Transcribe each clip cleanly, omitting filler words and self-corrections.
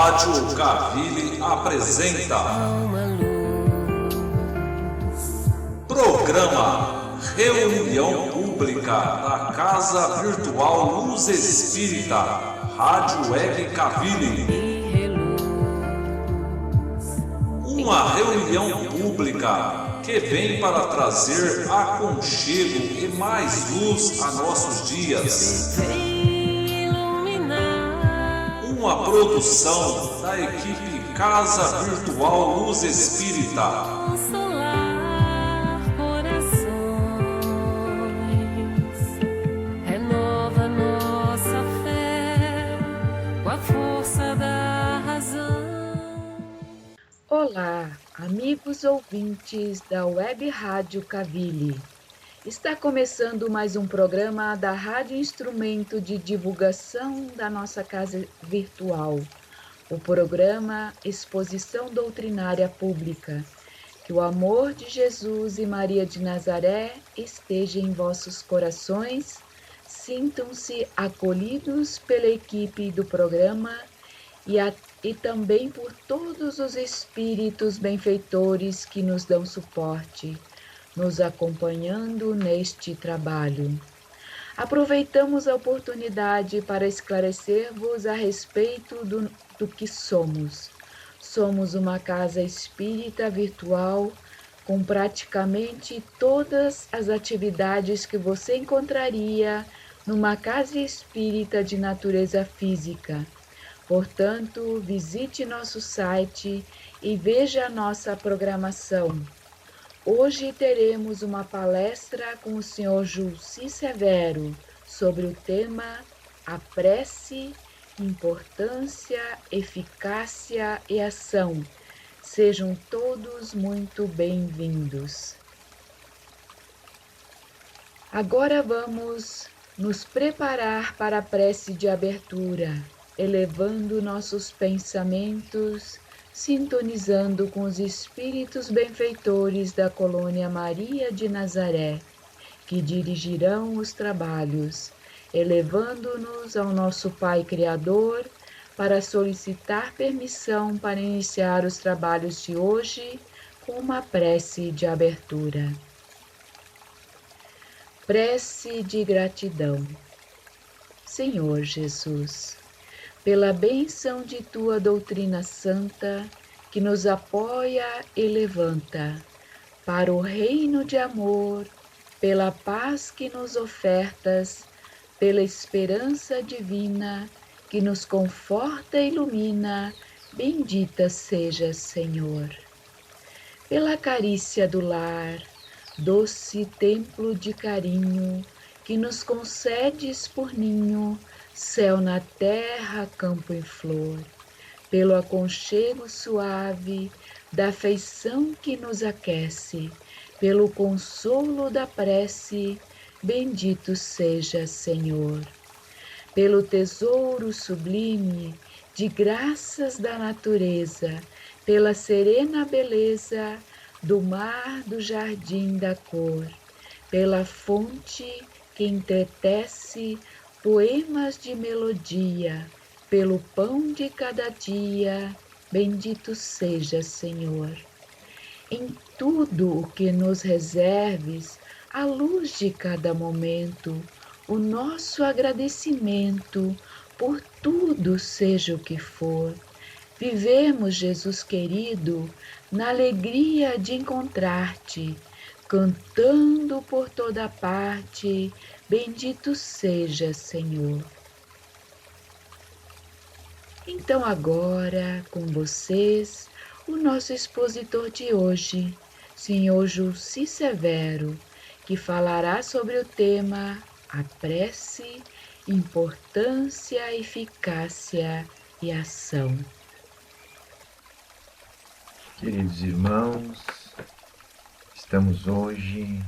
Rádio Cavili apresenta Programa Reunião Pública da Casa Virtual Luz Espírita, Rádio Web Cavili. Uma reunião pública que vem para trazer aconchego e mais luz a nossos dias. Uma produção da equipe Casa Virtual Luz Espírita. Renova nossa fé com a força da razão. Olá, amigos ouvintes da Web Rádio Cavili. Está começando mais um programa da Rádio Instrumento de Divulgação da nossa Casa Virtual, o programa Exposição Doutrinária Pública. Que o amor de Jesus e Maria de Nazaré esteja em vossos corações, sintam-se acolhidos pela equipe do programa e também por todos os espíritos benfeitores que nos dão suporte, nos acompanhando neste trabalho. Aproveitamos a oportunidade para esclarecer-vos a respeito do que somos. Somos uma casa espírita virtual com praticamente todas as atividades que você encontraria numa casa espírita de natureza física. Portanto, visite nosso site e veja a nossa programação. Hoje teremos uma palestra com o Sr. Julci Severo sobre o tema A Prece, Importância, Eficácia e Ação. Sejam todos muito bem-vindos. Agora vamos nos preparar para a prece de abertura, elevando nossos pensamentos, sintonizando com os espíritos benfeitores da colônia Maria de Nazaré, que dirigirão os trabalhos, elevando-nos ao nosso Pai Criador para solicitar permissão para iniciar os trabalhos de hoje com uma prece de abertura. Prece de gratidão. Senhor Jesus, pela bênção de tua doutrina santa, que nos apoia e levanta, para o reino de amor, pela paz que nos ofertas, pela esperança divina, que nos conforta e ilumina, bendita sejas, Senhor. Pela carícia do lar, doce templo de carinho, que nos concedes por ninho, céu na terra, campo em flor, pelo aconchego suave da afeição que nos aquece, pelo consolo da prece, bendito seja, Senhor. Pelo tesouro sublime de graças da natureza, pela serena beleza do mar, do jardim da cor, pela fonte que entretece poemas de melodia, pelo pão de cada dia, bendito seja, Senhor. Em tudo o que nos reserves, à luz de cada momento, o nosso agradecimento por tudo, seja o que for. Vivemos, Jesus querido, na alegria de encontrar-te, cantando por toda parte, bendito seja, Senhor. Então agora, com vocês, o nosso expositor de hoje, Sr. Julci Severo, que falará sobre o tema A Prece, Importância, Eficácia e Ação. Queridos irmãos, estamos hoje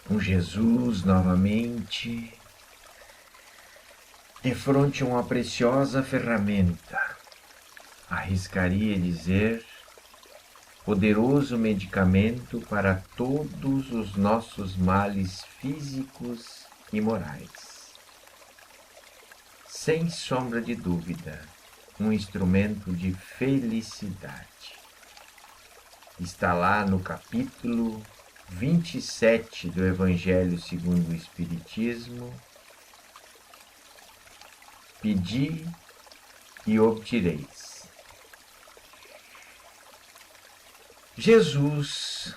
com Jesus novamente, de frente a uma preciosa ferramenta, arriscaria dizer, poderoso medicamento para todos os nossos males físicos e morais. Sem sombra de dúvida, um instrumento de felicidade. Está lá no capítulo 27 do Evangelho segundo o Espiritismo. Pedi e obtereis. Jesus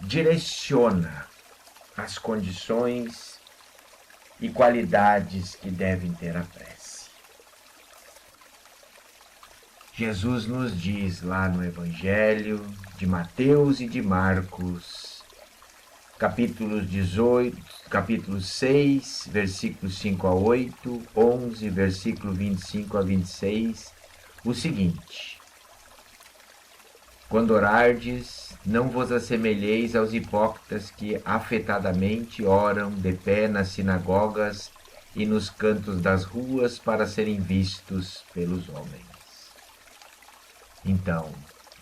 direciona as condições e qualidades que devem ter a prece. Jesus nos diz lá no Evangelho de Mateus e de Marcos, capítulo 6, versículos 5 a 8, 11, versículo 25 a 26, o seguinte: quando orardes, não vos assemelheis aos hipócritas que afetadamente oram de pé nas sinagogas e nos cantos das ruas para serem vistos pelos homens. Então,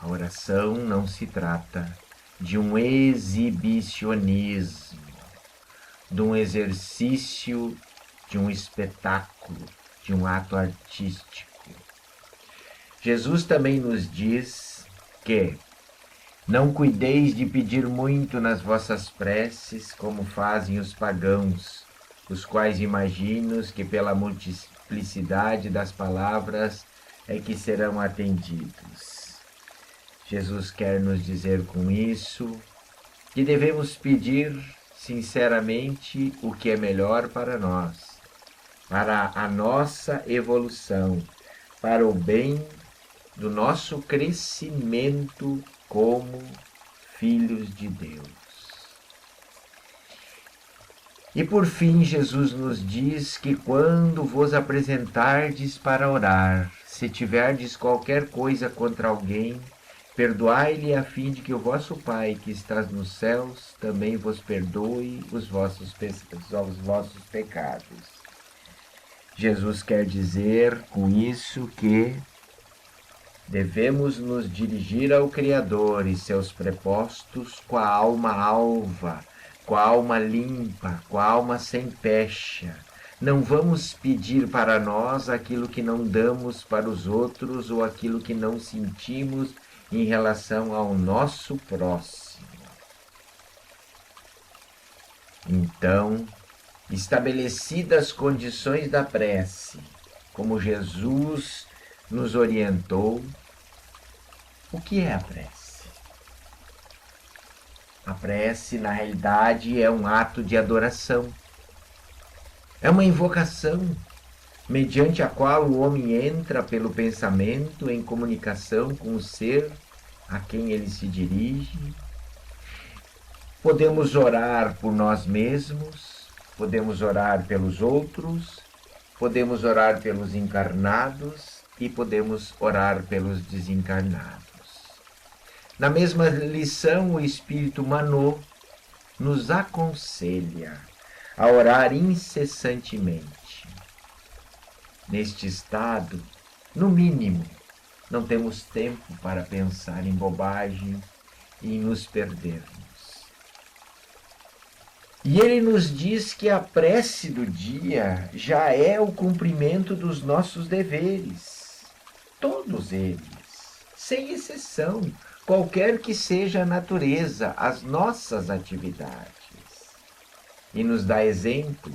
a oração não se trata de um exibicionismo, de um exercício, de um espetáculo, de um ato artístico. Jesus também nos diz que não cuideis de pedir muito nas vossas preces, como fazem os pagãos, os quais imaginam que pela multiplicidade das palavras é que serão atendidos. Jesus quer nos dizer com isso que devemos pedir sinceramente o que é melhor para nós, para a nossa evolução, para o bem do nosso crescimento como filhos de Deus. E por fim, Jesus nos diz que quando vos apresentardes para orar, se tiverdes qualquer coisa contra alguém, perdoai-lhe a fim de que o vosso Pai, que estás nos céus, também vos perdoe os vossos pecados. Jesus quer dizer com isso que devemos nos dirigir ao Criador e seus prepostos com a alma alva, com a alma limpa, com a alma sem pecha. Não vamos pedir para nós aquilo que não damos para os outros ou aquilo que não sentimos em relação ao nosso próximo. Então, estabelecidas as condições da prece, como Jesus nos orientou, o que é a prece? A prece, na realidade, é um ato de adoração. É uma invocação, mediante a qual o homem entra pelo pensamento em comunicação com o ser a quem ele se dirige. Podemos orar por nós mesmos, podemos orar pelos outros, podemos orar pelos encarnados e podemos orar pelos desencarnados. Na mesma lição, o Espírito Manô nos aconselha a orar incessantemente. Neste estado, no mínimo, não temos tempo para pensar em bobagem e em nos perdermos. E ele nos diz que a prece do dia já é o cumprimento dos nossos deveres. Todos eles, sem exceção, qualquer que seja a natureza, as nossas atividades. E nos dá exemplo.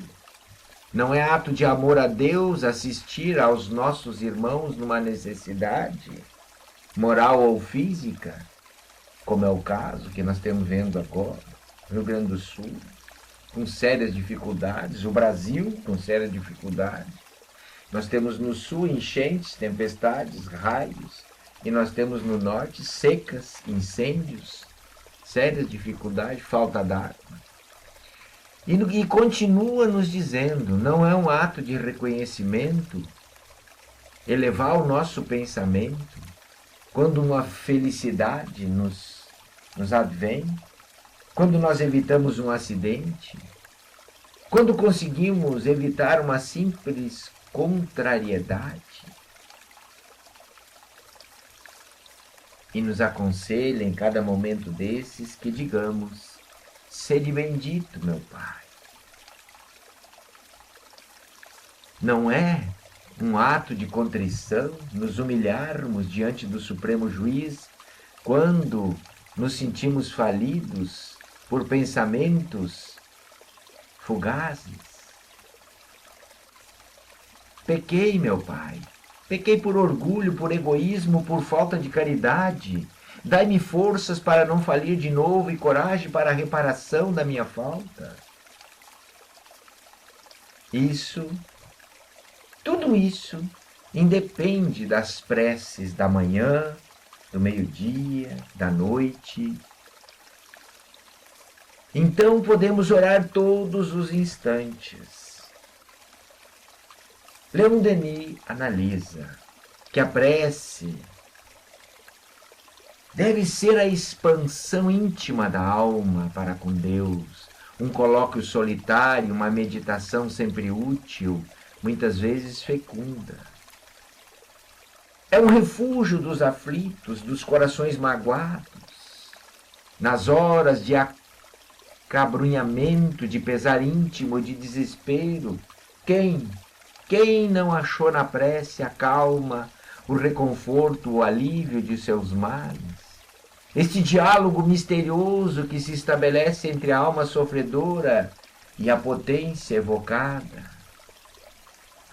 Não é ato de amor a Deus assistir aos nossos irmãos numa necessidade moral ou física, como é o caso que nós estamos vendo agora, no Rio Grande do Sul, com sérias dificuldades, o Brasil com sérias dificuldades. Nós temos no sul enchentes, tempestades, raios, e nós temos no norte secas, incêndios, sérias dificuldades, falta d'água. E continua nos dizendo, não é um ato de reconhecimento elevar o nosso pensamento quando uma felicidade nos advém, quando nós evitamos um acidente, quando conseguimos evitar uma simples contrariedade. E nos aconselha em cada momento desses que digamos: sede bendito, meu Pai. Não é um ato de contrição, nos humilharmos diante do Supremo Juiz, quando nos sentimos falidos por pensamentos fugazes? Pequei, meu Pai, pequei por orgulho, por egoísmo, por falta de caridade. Dai-me forças para não falir de novo e coragem para a reparação da minha falta. Tudo isso independe das preces da manhã, do meio-dia, da noite. Então podemos orar todos os instantes. Leon Denis analisa que a prece deve ser a expansão íntima da alma para com Deus, um colóquio solitário, uma meditação sempre útil, muitas vezes fecunda. É um refúgio dos aflitos, dos corações magoados. Nas horas de acabrunhamento, de pesar íntimo, de desespero, quem não achou na prece a calma, o reconforto, o alívio de seus males? Este diálogo misterioso que se estabelece entre a alma sofredora e a potência evocada.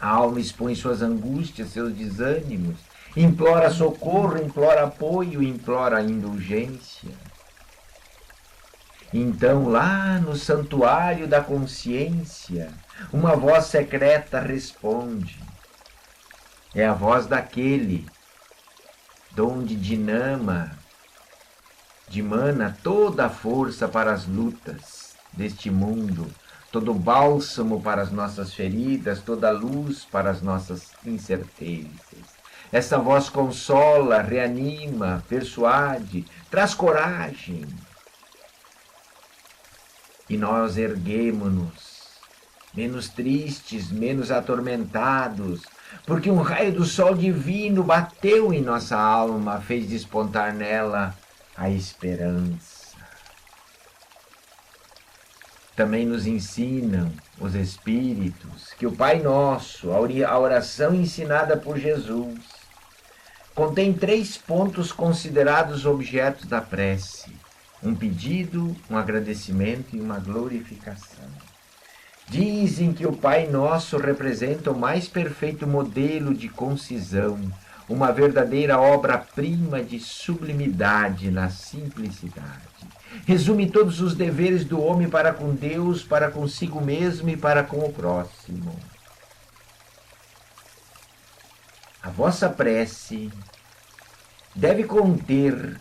A alma expõe suas angústias, seus desânimos, implora socorro, implora apoio, implora indulgência. Então, lá no santuário da consciência, uma voz secreta responde. É a voz daquele donde dimana toda a força para as lutas deste mundo, todo o bálsamo para as nossas feridas, toda a luz para as nossas incertezas. Essa voz consola, reanima, persuade, traz coragem. E nós erguemo-nos, menos tristes, menos atormentados, porque um raio do sol divino bateu em nossa alma, fez despontar nela a esperança. Também nos ensinam os Espíritos que o Pai Nosso, a oração ensinada por Jesus, contém 3 pontos considerados objetos da prece: um pedido, um agradecimento e uma glorificação. Dizem que o Pai Nosso representa o mais perfeito modelo de concisão, uma verdadeira obra-prima de sublimidade na simplicidade. Resume todos os deveres do homem para com Deus, para consigo mesmo e para com o próximo. A vossa prece deve conter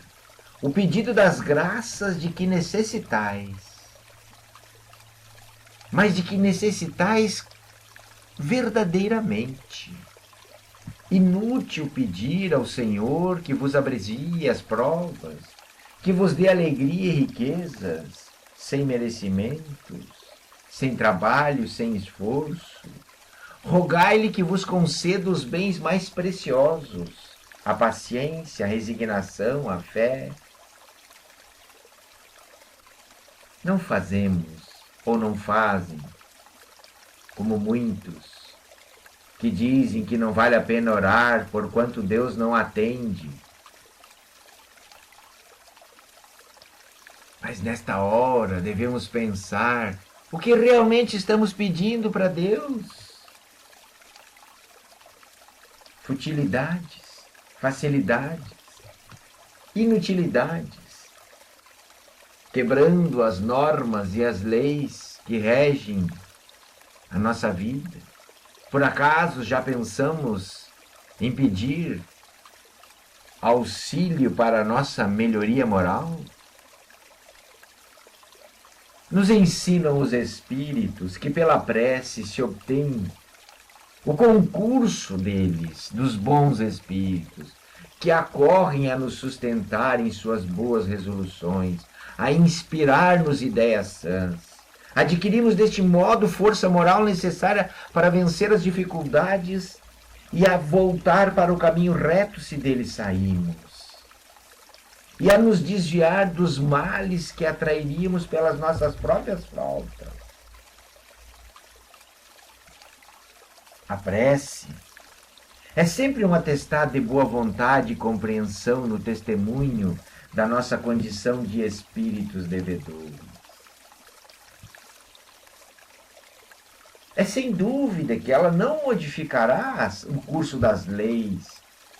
o pedido das graças de que necessitais, mas de que necessitais verdadeiramente. Inútil pedir ao Senhor que vos abrevie as provas, que vos dê alegria e riquezas, sem merecimentos, sem trabalho, sem esforço. Rogai-lhe que vos conceda os bens mais preciosos, a paciência, a resignação, a fé. Não fazemos, ou não fazem, como muitos, que dizem que não vale a pena orar, porquanto Deus não atende. Mas nesta hora devemos pensar o que realmente estamos pedindo para Deus. Futilidades, facilidades, inutilidades, quebrando as normas e as leis que regem a nossa vida. Por acaso já pensamos em pedir auxílio para a nossa melhoria moral? Nos ensinam os Espíritos que pela prece se obtém o concurso deles, dos bons Espíritos, que acorrem a nos sustentar em suas boas resoluções, a inspirar-nos ideias sãs. Adquirimos deste modo força moral necessária para vencer as dificuldades e a voltar para o caminho reto se dele saímos. E a nos desviar dos males que atrairíamos pelas nossas próprias faltas. A prece É sempre um atestado de boa vontade e compreensão no testemunho da nossa condição de espíritos devedores. É sem dúvida que ela não modificará o curso das leis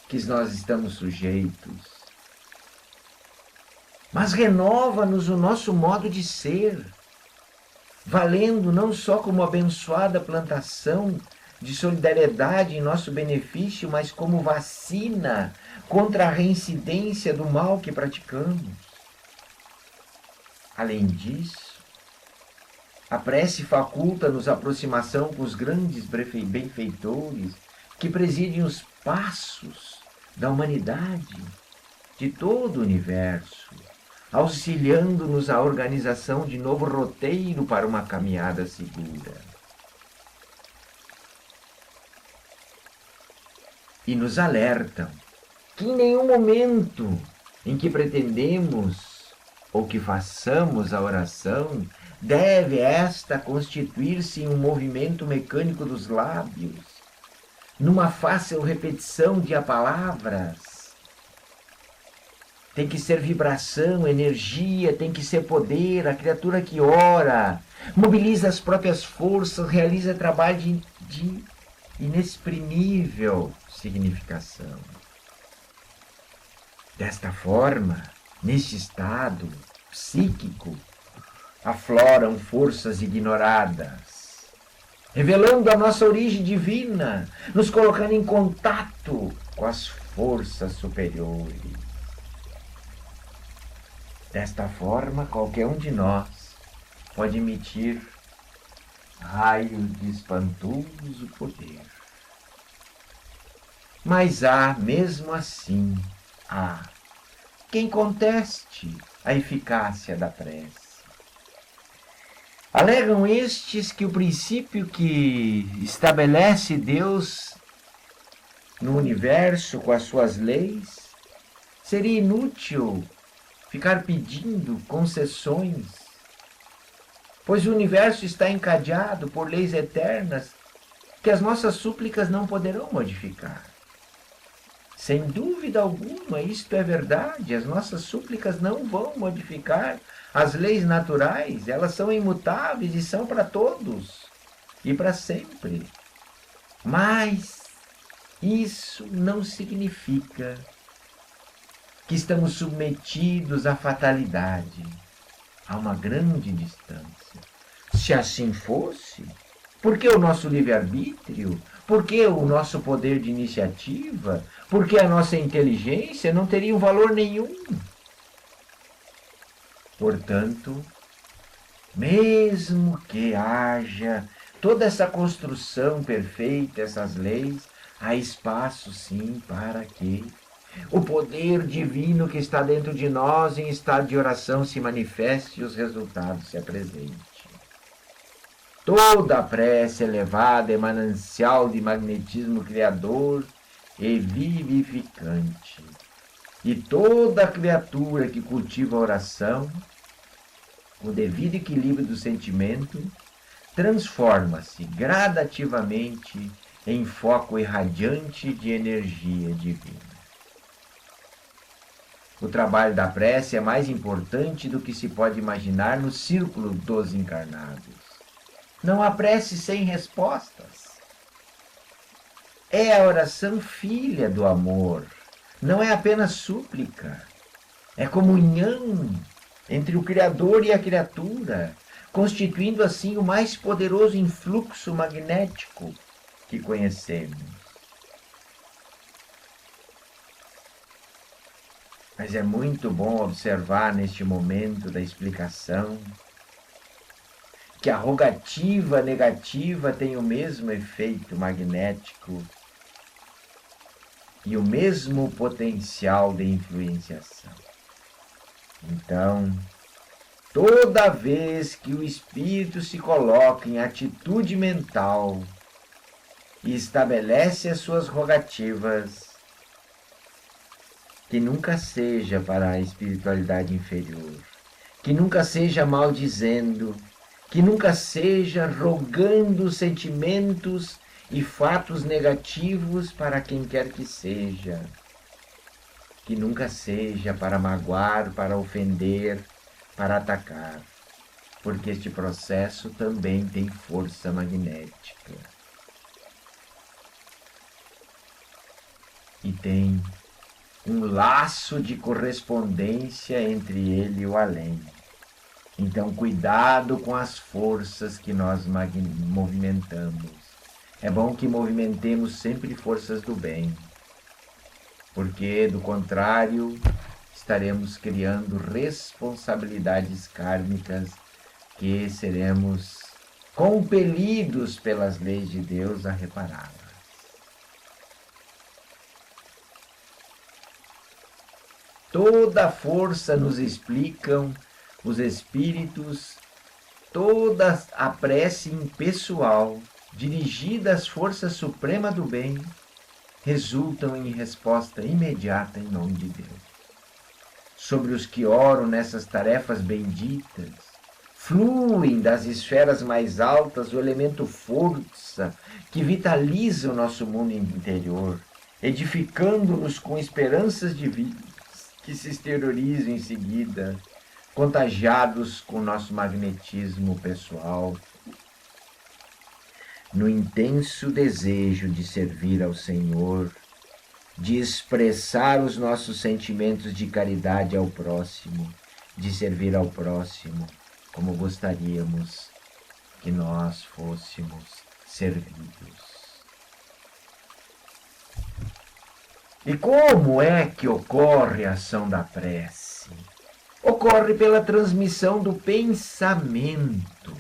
que nós estamos sujeitos, mas renova-nos o nosso modo de ser, valendo não só como abençoada plantação de solidariedade em nosso benefício, mas como vacina contra a reincidência do mal que praticamos. Além disso, a prece faculta-nos aproximação com os grandes benfeitores que presidem os passos da humanidade, de todo o universo, auxiliando-nos a organização de novo roteiro para uma caminhada segura. E nos alertam que em nenhum momento em que pretendemos ou que façamos a oração, deve esta constituir-se em um movimento mecânico dos lábios, numa fácil repetição de palavras. Tem que ser vibração, energia, tem que ser poder. A criatura que ora, mobiliza as próprias forças, realiza trabalho de inexprimível significação. Desta forma, neste estado psíquico, afloram forças ignoradas, revelando a nossa origem divina, nos colocando em contato com as forças superiores. Desta forma, qualquer um de nós pode emitir raios de espantoso poder. Mas mesmo assim, quem conteste a eficácia da prece. Alegam estes que o princípio que estabelece Deus no universo com as suas leis seria inútil ficar pedindo concessões, pois o universo está encadeado por leis eternas que as nossas súplicas não poderão modificar. Sem dúvida alguma, isto é verdade, as nossas súplicas não vão modificar as leis naturais, elas são imutáveis e são para todos e para sempre. Mas isso não significa que estamos submetidos à fatalidade, a uma grande distância. Se assim fosse, por que o nosso livre-arbítrio? Por que o nosso poder de iniciativa? Por que a nossa inteligência não teriam valor nenhum? Portanto, mesmo que haja toda essa construção perfeita, essas leis, há espaço sim para que o poder divino que está dentro de nós em estado de oração se manifeste e os resultados se apresentem. Toda a prece elevada é manancial de magnetismo criador e vivificante. E toda criatura que cultiva a oração, o devido equilíbrio do sentimento, transforma-se gradativamente em foco irradiante de energia divina. O trabalho da prece é mais importante do que se pode imaginar no círculo dos encarnados. Não há prece sem respostas. É a oração filha do amor. Não é apenas súplica. É comunhão entre o Criador e a criatura, constituindo assim o mais poderoso influxo magnético que conhecemos. Mas é muito bom observar neste momento da explicação que a rogativa negativa tem o mesmo efeito magnético e o mesmo potencial de influenciação. Então, toda vez que o espírito se coloca em atitude mental e estabelece as suas rogativas, que nunca seja para a espiritualidade inferior, que nunca seja maldizendo, que nunca seja rogando sentimentos e fatos negativos para quem quer que seja. Que nunca seja para magoar, para ofender, para atacar, porque este processo também tem força magnética. E tem um laço de correspondência entre ele e o além. Então, cuidado com as forças que nós movimentamos. É bom que movimentemos sempre forças do bem, porque, do contrário, estaremos criando responsabilidades kármicas que seremos compelidos pelas leis de Deus a repará-las. Toda a força nos explicam os espíritos, toda a prece impessoal, dirigida às forças supremas do bem, resultam em resposta imediata em nome de Deus. Sobre os que oram nessas tarefas benditas, fluem das esferas mais altas o elemento força que vitaliza o nosso mundo interior, edificando-nos com esperanças divinas que se exteriorizam em seguida, contagiados com o nosso magnetismo pessoal, no intenso desejo de servir ao Senhor, de expressar os nossos sentimentos de caridade ao próximo, de servir ao próximo como gostaríamos que nós fôssemos servidos. E como é que ocorre a ação da prece? Ocorre pela transmissão do pensamento.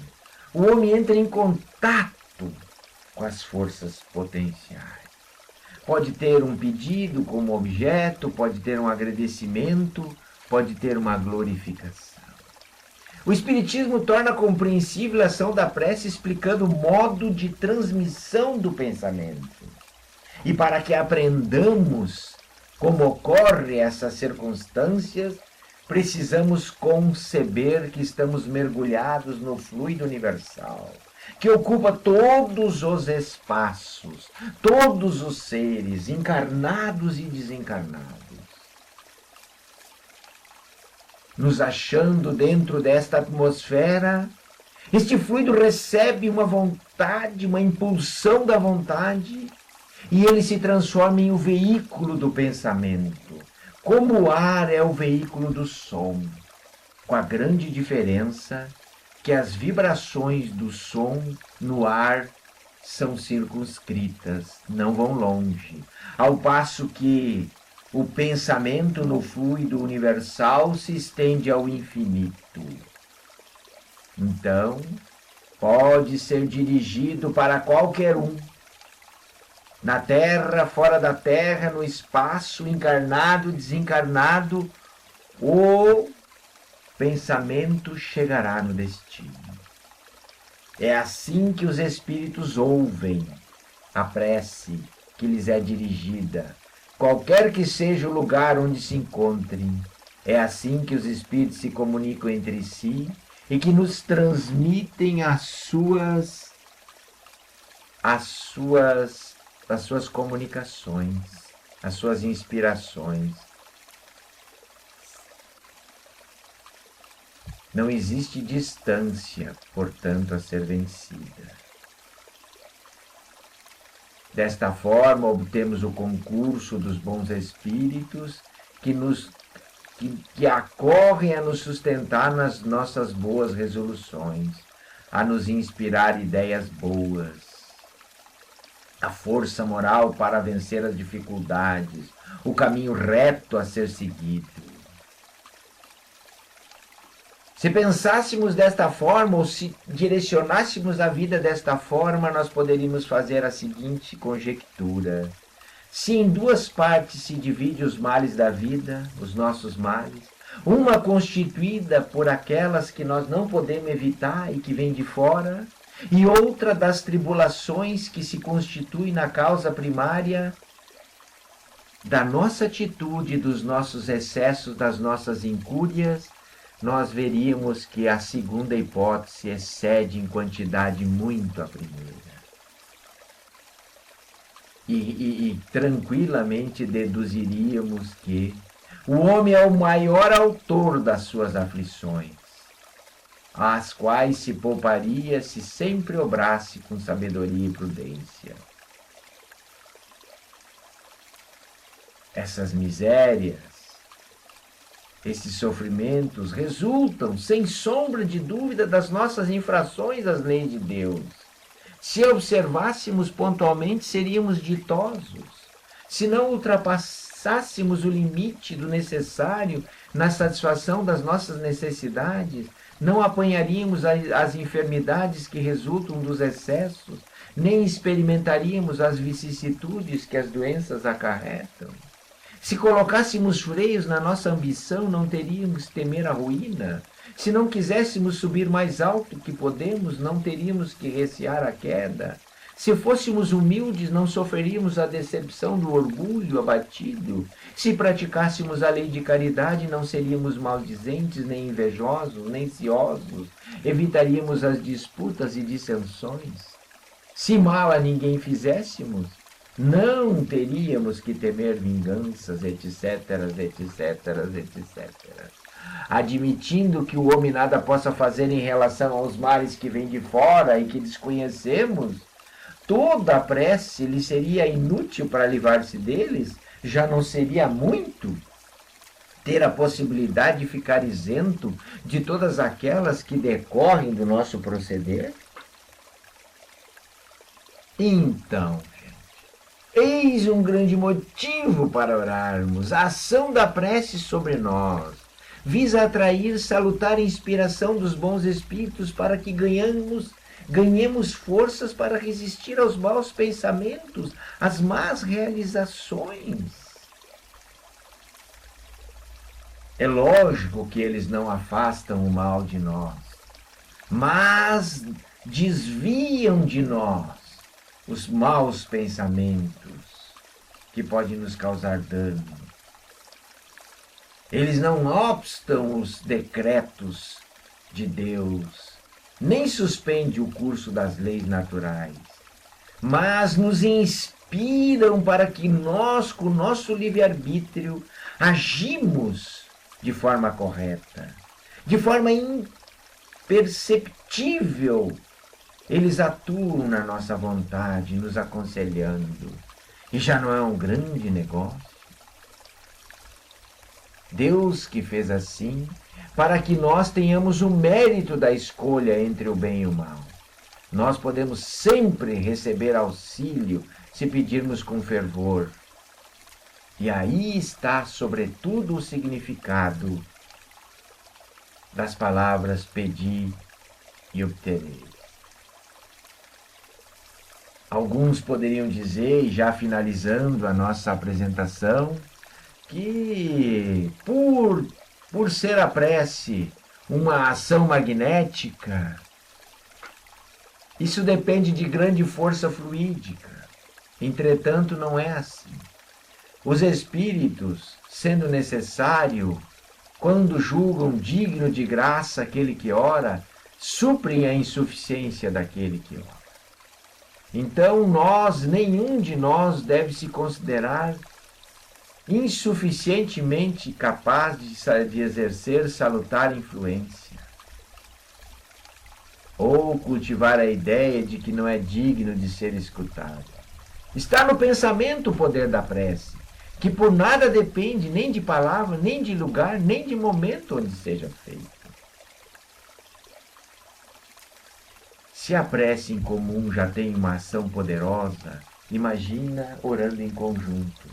O homem entra em contato com as forças potenciais. Pode ter um pedido como objeto, pode ter um agradecimento, pode ter uma glorificação. O Espiritismo torna compreensível a ação da prece explicando o modo de transmissão do pensamento. E para que aprendamos como ocorrem essas circunstâncias, precisamos conceber que estamos mergulhados no fluido universal, que ocupa todos os espaços, todos os seres, encarnados e desencarnados. Nos achando dentro desta atmosfera, este fluido recebe uma vontade, uma impulsão da vontade, e ele se transforma em o veículo do pensamento, como o ar é o veículo do som, com a grande diferença que as vibrações do som no ar são circunscritas, não vão longe, ao passo que o pensamento no fluido universal se estende ao infinito. Então, pode ser dirigido para qualquer um, na terra, fora da terra, no espaço, encarnado, desencarnado, o pensamento chegará no destino. É assim que os espíritos ouvem a prece que lhes é dirigida, qualquer que seja o lugar onde se encontrem. É assim que os espíritos se comunicam entre si e que nos transmitem as suas comunicações, as suas inspirações. Não existe distância, portanto, a ser vencida. Desta forma, obtemos o concurso dos bons espíritos que acorrem a nos sustentar nas nossas boas resoluções, a nos inspirar ideias boas, a força moral para vencer as dificuldades, o caminho reto a ser seguido. Se pensássemos desta forma, ou se direcionássemos a vida desta forma, nós poderíamos fazer a seguinte conjectura. Se em duas partes se divide os males da vida, os nossos males, uma constituída por aquelas que nós não podemos evitar e que vêm de fora, e outra das tribulações que se constituem na causa primária da nossa atitude, dos nossos excessos, das nossas incúrias, nós veríamos que a segunda hipótese excede em quantidade muito a primeira. e tranquilamente deduziríamos que o homem é o maior autor das suas aflições, às quais se pouparia se sempre obrasse com sabedoria e prudência. Essas misérias, esses sofrimentos resultam, sem sombra de dúvida, das nossas infrações às leis de Deus. Se observássemos pontualmente, seríamos ditosos. Se não ultrapassássemos o limite do necessário na satisfação das nossas necessidades, não apanharíamos as enfermidades que resultam dos excessos, nem experimentaríamos as vicissitudes que as doenças acarretam. Se colocássemos freios na nossa ambição, não teríamos que temer a ruína. Se não quiséssemos subir mais alto que podemos, não teríamos que recear a queda. Se fôssemos humildes, não sofreríamos a decepção do orgulho abatido. Se praticássemos a lei de caridade, não seríamos maldizentes, nem invejosos, nem ciosos. Evitaríamos as disputas e dissensões. Se mal a ninguém fizéssemos, não teríamos que temer vinganças, etc, etc, etc. Admitindo que o homem nada possa fazer em relação aos males que vêm de fora e que desconhecemos, toda a prece lhe seria inútil para livrar-se deles? Já não seria muito ter a possibilidade de ficar isento de todas aquelas que decorrem do nosso proceder? Então, eis um grande motivo para orarmos. A ação da prece sobre nós visa atrair salutar inspiração dos bons espíritos para que ganhemos forças para resistir aos maus pensamentos, às más realizações. É lógico que eles não afastam o mal de nós, mas desviam de nós os maus pensamentos que podem nos causar dano. Eles não obstam os decretos de Deus, nem suspendem o curso das leis naturais, mas nos inspiram para que nós, com o nosso livre-arbítrio, agimos de forma correta, de forma imperceptível. Eles atuam na nossa vontade, nos aconselhando. E já não é um grande negócio? Deus que fez assim, para que nós tenhamos o mérito da escolha entre o bem e o mal. Nós podemos sempre receber auxílio se pedirmos com fervor. E aí está, sobretudo, o significado das palavras pedi e obterei. Alguns poderiam dizer, e já finalizando a nossa apresentação, que por ser a prece uma ação magnética, isso depende de grande força fluídica. Entretanto, não é assim. Os espíritos, sendo necessário, quando julgam digno de graça aquele que ora, suprem a insuficiência daquele que ora. Então, nenhum de nós deve se considerar insuficientemente capaz de exercer salutar influência, ou cultivar a ideia de que não é digno de ser escutado. Está no pensamento o poder da prece, que por nada depende nem de palavra, nem de lugar, nem de momento onde seja feita. Se a prece em comum já tem uma ação poderosa, imagina orando em conjunto.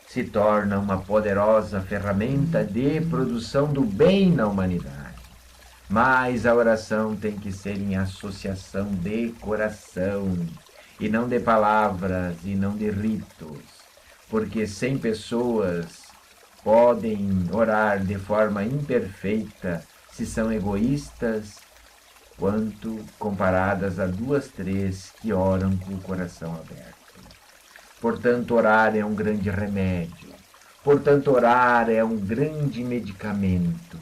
Se torna uma poderosa ferramenta de produção do bem na humanidade. Mas a oração tem que ser em associação de coração, e não de palavras, e não de ritos, porque 100 pessoas podem orar de forma imperfeita se são egoístas, quanto comparadas a 2, 3 que oram com o coração aberto. Portanto, orar é um grande remédio. Portanto, orar é um grande medicamento,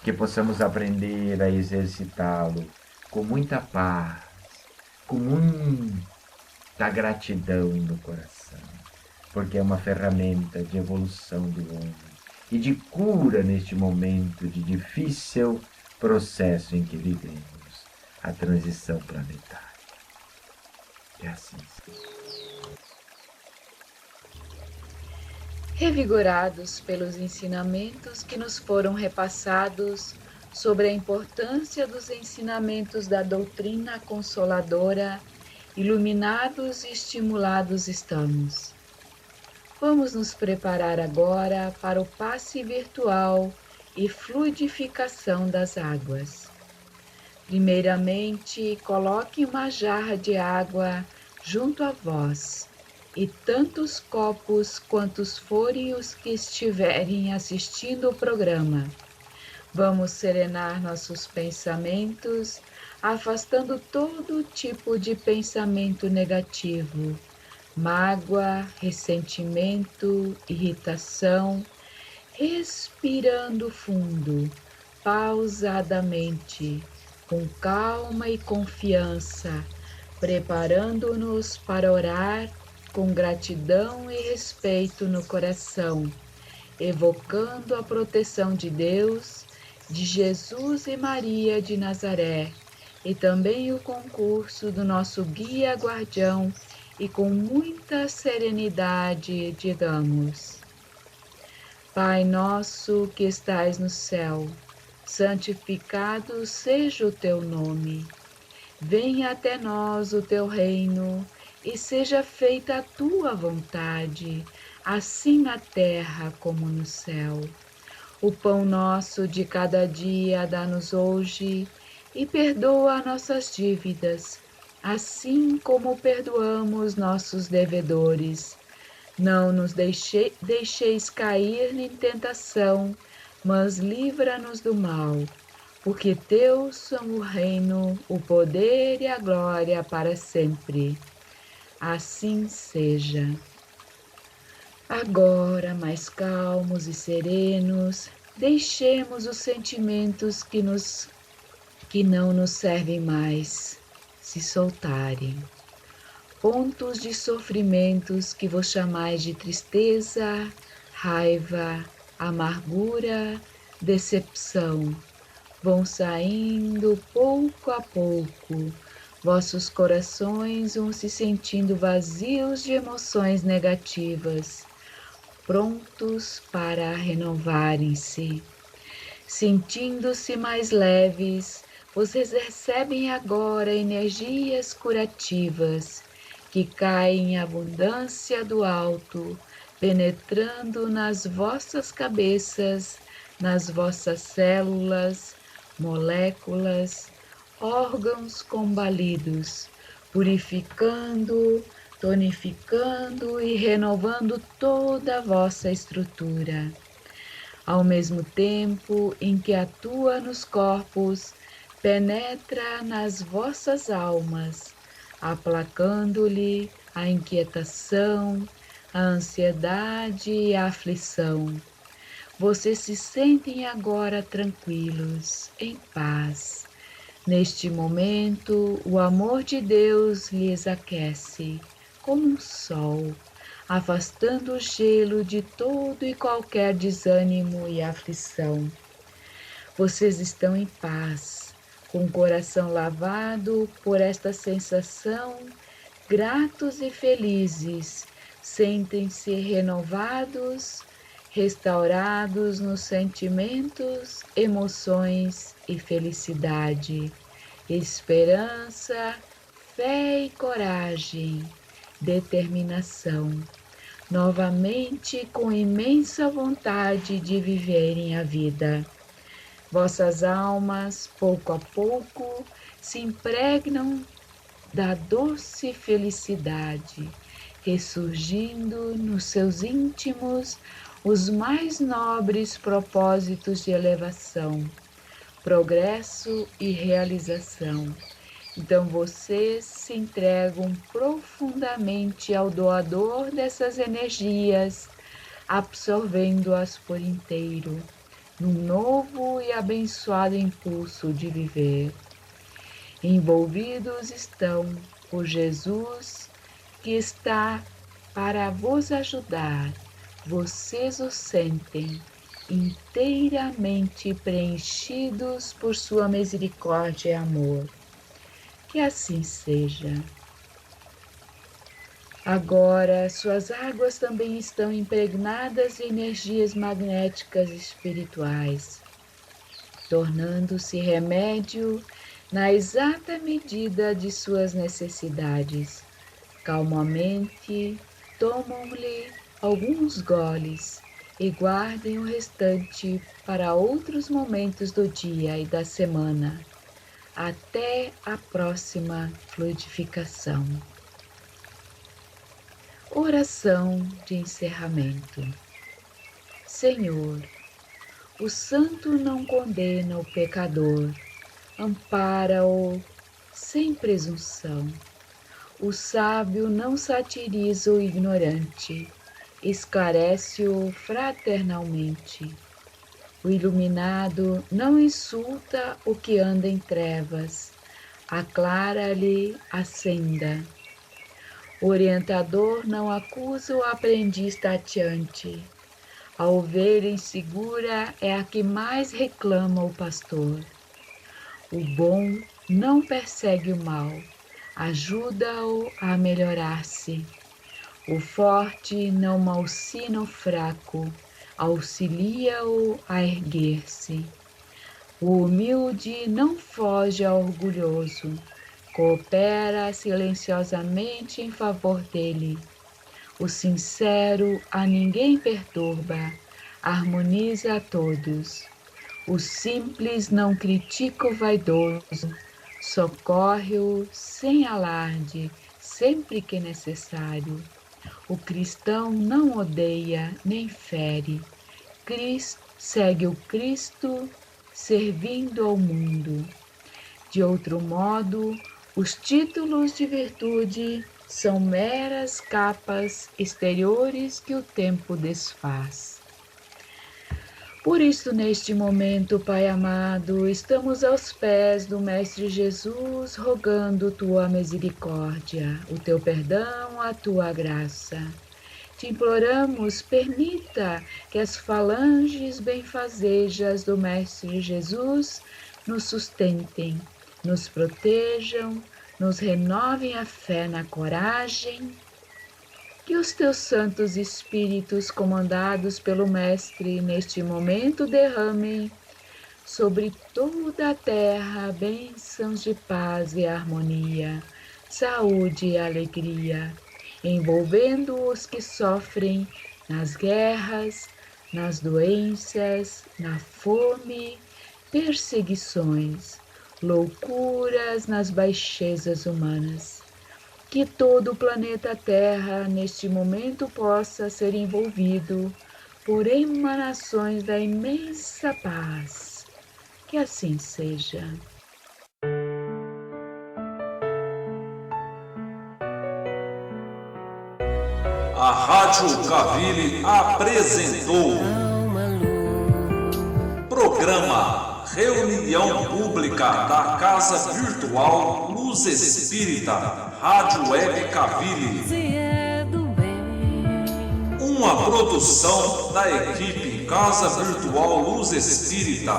que possamos aprender a exercitá-lo com muita paz, com da gratidão no coração, porque é uma ferramenta de evolução do homem e de cura neste momento de difícil processo em que vivemos, a transição planetária. É assim. Revigorados pelos ensinamentos que nos foram repassados sobre a importância dos ensinamentos da doutrina consoladora, iluminados e estimulados estamos. Vamos nos preparar agora para o passe virtual e fluidificação das águas. Primeiramente, coloque uma jarra de água junto a vós e tantos copos quantos forem os que estiverem assistindo o programa. Vamos serenar nossos pensamentos, afastando todo tipo de pensamento negativo, mágoa, ressentimento, irritação, respirando fundo, pausadamente, com calma e confiança, preparando-nos para orar com gratidão e respeito no coração, evocando a proteção de Deus, de Jesus e Maria de Nazaré, e também o concurso do nosso guia guardião, e com muita serenidade digamos: Pai nosso que estais no céu, santificado seja o teu nome. Venha até nós o teu reino, e seja feita a tua vontade, assim na terra como no céu. O pão nosso de cada dia dá-nos hoje, e perdoa nossas dívidas, assim como perdoamos nossos devedores. Não nos deixeis cair em tentação, mas livra-nos do mal, porque teus são o reino, o poder e a glória para sempre. Assim seja. Agora, mais calmos e serenos, deixemos os sentimentos que não nos servem mais se soltarem. Pontos de sofrimentos que vos chamais de tristeza, raiva, amargura, decepção, vão saindo pouco a pouco. Vossos corações vão se sentindo vazios de emoções negativas, prontos para renovarem-se. Sentindo-se mais leves, vocês recebem agora energias curativas que caem em abundância do alto, penetrando nas vossas cabeças, nas vossas células, moléculas, órgãos combalidos, purificando, tonificando e renovando toda a vossa estrutura. Ao mesmo tempo em que atua nos corpos, penetra nas vossas almas, aplacando-lhe a inquietação, a ansiedade e a aflição. Vocês se sentem agora tranquilos, em paz. Neste momento, o amor de Deus lhes aquece, como um sol, afastando o gelo de todo e qualquer desânimo e aflição. Vocês estão em paz, com o coração lavado por esta sensação, gratos e felizes, sentem-se renovados, restaurados nos sentimentos, emoções e felicidade, esperança, fé e coragem, determinação, novamente com imensa vontade de viverem a vida. Vossas almas, pouco a pouco, se impregnam da doce felicidade, ressurgindo nos seus íntimos os mais nobres propósitos de elevação, progresso e realização. Então vocês se entregam profundamente ao doador dessas energias, absorvendo-as por inteiro, num novo e abençoado impulso de viver. Envolvidos estão por Jesus que está para vos ajudar, vocês o sentem inteiramente preenchidos por sua misericórdia e amor. Que assim seja. Agora, suas águas também estão impregnadas de energias magnéticas espirituais, tornando-se remédio na exata medida de suas necessidades. Calmamente, tomam-lhe alguns goles e guardem o restante para outros momentos do dia e da semana, até a próxima fluidificação. Oração de encerramento. Senhor, o santo não condena o pecador, ampara-o sem presunção. O sábio não satiriza o ignorante, esclarece-o fraternalmente. O iluminado não insulta o que anda em trevas, aclara-lhe a senda. O orientador não acusa o aprendiz tateante. A ovelha insegura é a que mais reclama o pastor. O bom não persegue o mal, ajuda-o a melhorar-se. O forte não malsina o fraco, auxilia-o a erguer-se. O humilde não foge ao orgulhoso, coopera silenciosamente em favor dele. O sincero a ninguém perturba, harmoniza a todos. O simples não critica o vaidoso, socorre-o sem alarde, sempre que necessário. O cristão não odeia nem fere. Segue o Cristo servindo ao mundo. De outro modo, os títulos de virtude são meras capas exteriores que o tempo desfaz. Por isso, neste momento, Pai amado, estamos aos pés do Mestre Jesus, rogando tua misericórdia, o teu perdão, a tua graça. Te imploramos, permita que as falanges benfazejas do Mestre Jesus nos sustentem, nos protejam, nos renovem a fé na coragem. Que os teus santos espíritos, comandados pelo Mestre, neste momento derramem sobre toda a terra bênçãos de paz e harmonia, saúde e alegria, envolvendo os que sofrem nas guerras, nas doenças, na fome, perseguições, loucuras, nas baixezas humanas. Que todo o planeta Terra, neste momento, possa ser envolvido por emanações da imensa paz. Que assim seja. A Rádio Cavili apresentou programa Reunião Pública da Casa Virtual Luz Espírita, Rádio Web Cavili. Se é do bem, Uma produção da equipe Casa Virtual Luz Espírita.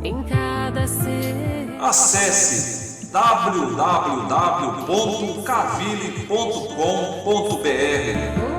em cada ser. Acesse www.cavili.com.br